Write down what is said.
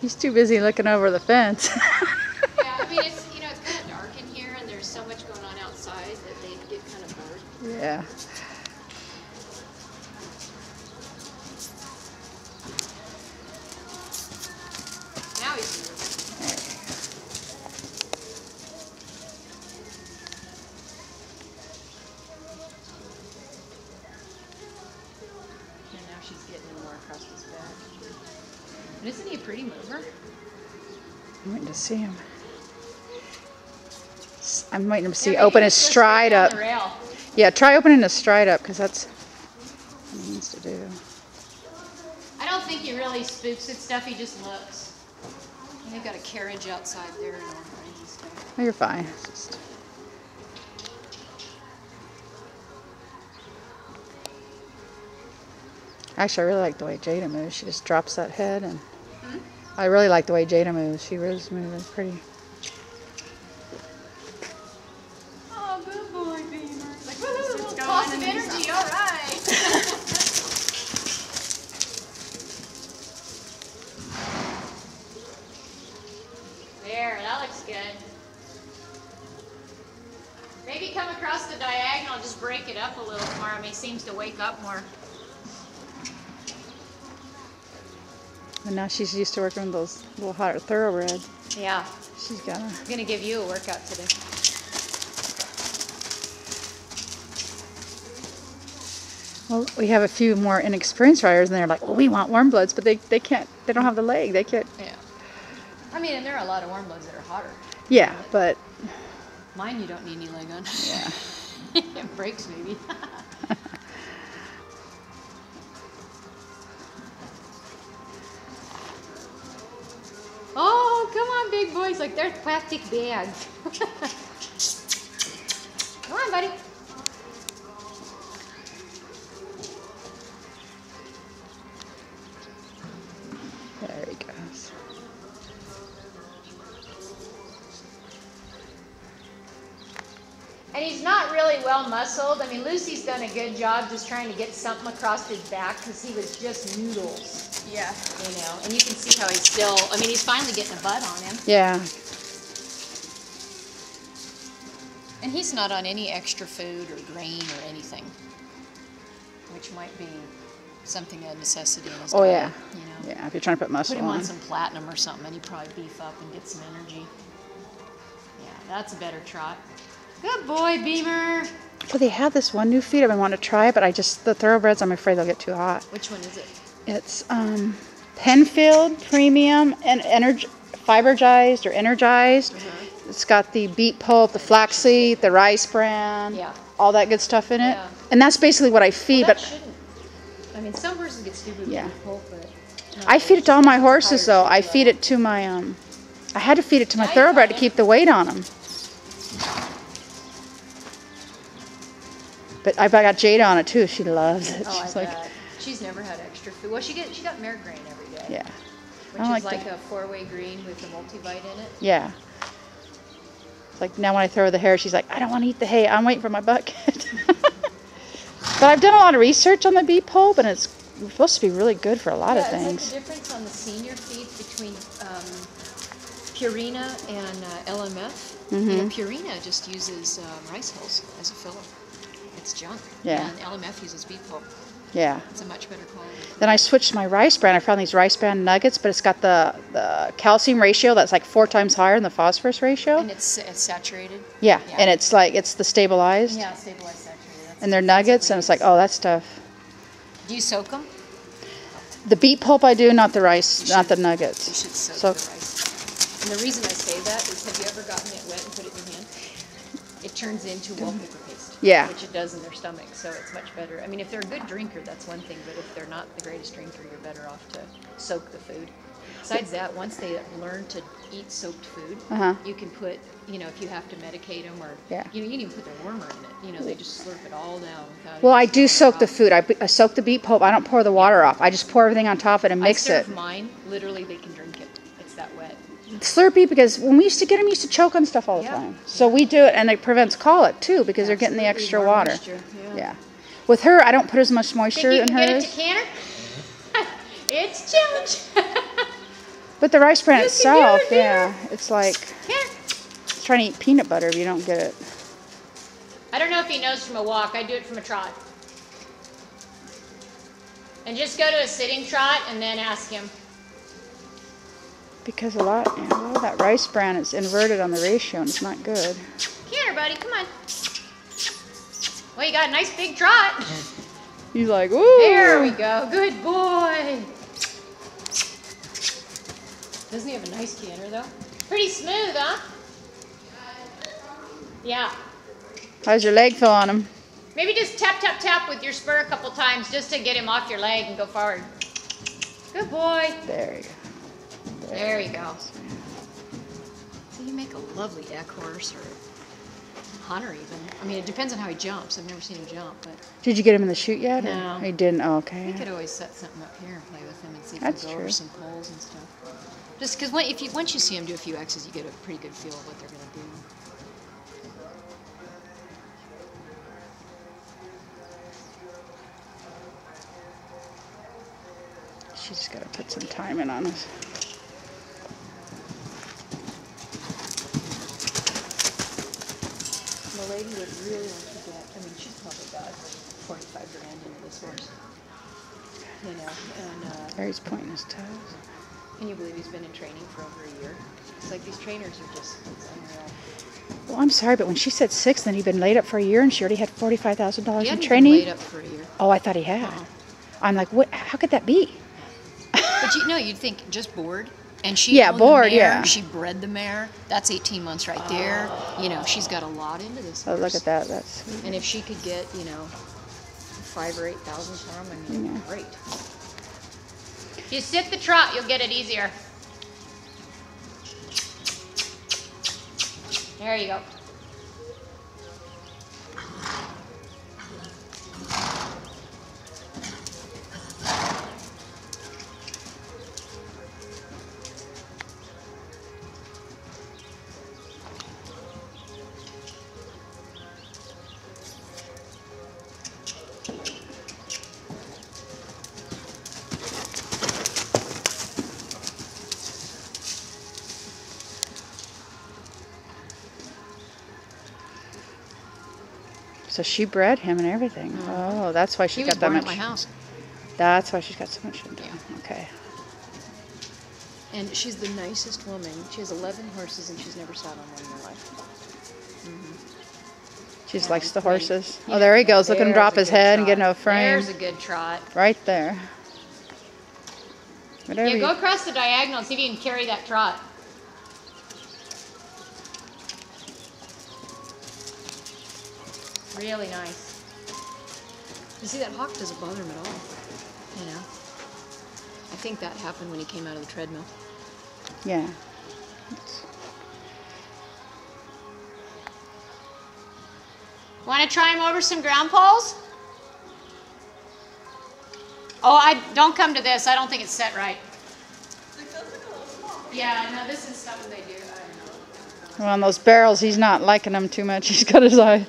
He's too busy looking over the fence. Yeah, I mean, it's, you know, it's kind of dark in here, and there's so much going on outside that they get kind of bored. Yeah. Now he's moving. And now she's getting him more across his back. And isn't he a pretty mover? I'm waiting to see him. I'm waiting to see open his stride up. Yeah, try opening his stride up because that's what he needs to do. I don't think he really spooks at stuff. He just looks. And they've got a carriage outside there and all kinds of stuff. Oh, you're fine. It's just... Actually, I really like the way Jada moves. She just drops that head, and I really like the way Jada moves. She was moving pretty. Oh, good boy, Beemer. Like, woohoo, positive energy, all right. There, that looks good. Maybe come across the diagonal, just break it up a little more. I mean, he seems to wake up more. And now she's used to working with those little hotter thoroughbreds. Yeah. She's gonna... I'm gonna give you a workout today. Well, we have a few more inexperienced riders, and they're like, "Well, we want warm bloods," but they can't. They don't have the leg. They can't. Yeah. I mean, and there are a lot of warm bloods that are hotter. Yeah, but mine, you don't need any leg on. yeah, it breaks maybe. Oh, come on, big boys! Like they're plastic bags. Come on, buddy. there he goes. And he's not really well muscled. I mean, Lucy's done a good job just trying to get something across his back because he was just noodles. Yeah. You know, and you can see how he's still, I mean, he's finally getting a butt on him. Yeah. And he's not on any extra food or grain or anything, which might be something a necessity in his diet. Yeah. You know? Yeah, if you're trying to put muscle Put him on. on some platinum or something and he'd probably beef up and get some energy. Yeah, that's a better trot. Good boy, Beemer. Well, they have this one new feed I've been wanting to try, but the thoroughbreds, I'm afraid they'll get too hot. Which one is it? It's Penfield Premium and fibergized or energized. It's got the beet pulp, the flaxseed, the rice bran, all that good stuff in it. And that's basically what I feed. Well, that but shouldn't. I mean, some horses get stupid with beet pulp, but I feed it to all my horses, though. I feed it to my I had to feed it to my thoroughbred to keep the weight on them. But I got Jada on it too. She loves it. Oh, She's I like, bet. She's never had extra food. Well, she got mare grain every day. Yeah. Which is like a 4-way green with a multivite in it. Yeah. It's like now when I throw her the hair, she's like, I don't want to eat the hay. I'm waiting for my bucket. But I've done a lot of research on the beet pulp, and it's supposed to be really good for a lot of things. It's like the difference on the senior feeds between Purina and LMF. You know, Purina just uses rice hulls as a filler. It's junk. Yeah. And LMF uses beet pulp. Yeah. It's a much better quality. Then I switched to my rice bran. I found these rice bran nuggets, but it's got the calcium ratio that's like 4 times higher than the phosphorus ratio. And it's saturated. Yeah. And it's the stabilized. Yeah, stabilized saturated. And they're nuggets, and it's like, oh, that's tough. Do you soak them? The beet pulp I do, not the rice, not the nuggets. You should soak the rice. And the reason I say that is, have you ever gotten it wet and put it in your hand? It turns into wallpaper paste. Yeah. Which it does in their stomach, so it's much better. I mean, if they're a good drinker, that's one thing, but if they're not the greatest drinker, you're better off to soak the food. Besides that, once they learn to eat soaked food, you can put, you know, if you have to medicate them or, you know, you can even put their wormer in it. You know, they just slurp it all down. Well, I do soak the food. I soak the beet pulp. I don't pour the water off. I just pour everything on top of it and mix it. Mine, literally, they can drink it. It's that wet. Slurpee, because when we used to get them, we used to choke on stuff all the time. So we do it, and it prevents colic too, because they're getting the extra water. Moisture, yeah. With her, I don't put as much moisture in hers. Think you can get it to canner? It's a challenge. But the rice bran You can itself, do it, yeah, it's like it's trying to eat peanut butter if you don't get it. I don't know if he knows from a walk. I do it from a trot. And just go to a sitting trot and then ask him. Because a lot of that rice bran is inverted on the ratio and it's not good. Come here, buddy. Come on. Well, you got a nice big trot. He's like, ooh. There we go. Good boy. Doesn't he have a nice canter, though? Pretty smooth, huh? Yeah. How's your leg feel on him? Maybe just tap, tap, tap with your spur a couple times just to get him off your leg and go forward. Good boy. There you go. There you go. So you make a lovely deck horse or hunter even. I mean, it depends on how he jumps. I've never seen him jump, but... Did you get him in the chute yet? No. He didn't? Oh, okay. We could always set something up here and play with him and see if That's he can go true. over some poles and stuff. Just because once you see him do a few X's, you get a pretty good feel of what they're going to do. She's just got to put some time in on us. The lady would really like to get, I mean, she's probably got 45 grand into this horse. You know, and... There he's pointing his toes. Can you believe he's been in training for over a year? It's like these trainers are just, it's unreal. Well, I'm sorry, but when she said 6, then he'd been laid up for a year and she already had $45,000 He in hadn't training. been laid up for a year. Oh, I thought he had. I'm like, what? How could that be? But you know, you'd think just bored. And she owned bored, the mare. yeah. She bred the mare. That's 18 months right there. You know, she's got a lot into this Oh, horse. look at that. That's sweet. And if she could get, you know, 5,000 or 8,000 for him, I mean, great. If you sit the trot, you'll get it easier. There you go. So she bred him and everything. Oh, that's why she's got that born much. at my house. That's why she's got so much into. Yeah. Okay. And she's the nicest woman. She has 11 horses and she's never sat on one in her life. She just Yeah, likes the great. horses. Yeah, Oh, there he goes. Look at him there's drop a his good head and trot. get into a frame. There's a good trot. Right there. Whatever Yeah, you- go across the diagonal and see if you can carry that trot. Really nice. You see, that hawk doesn't bother him at all. You know? I think that happened when he came out of the treadmill. Yeah. Want to try him over some ground poles? Oh, don't come to this. I don't think it's set right. Yeah, no, this is something they do. I don't know. Well, on those barrels, he's not liking them too much. He's got his eye.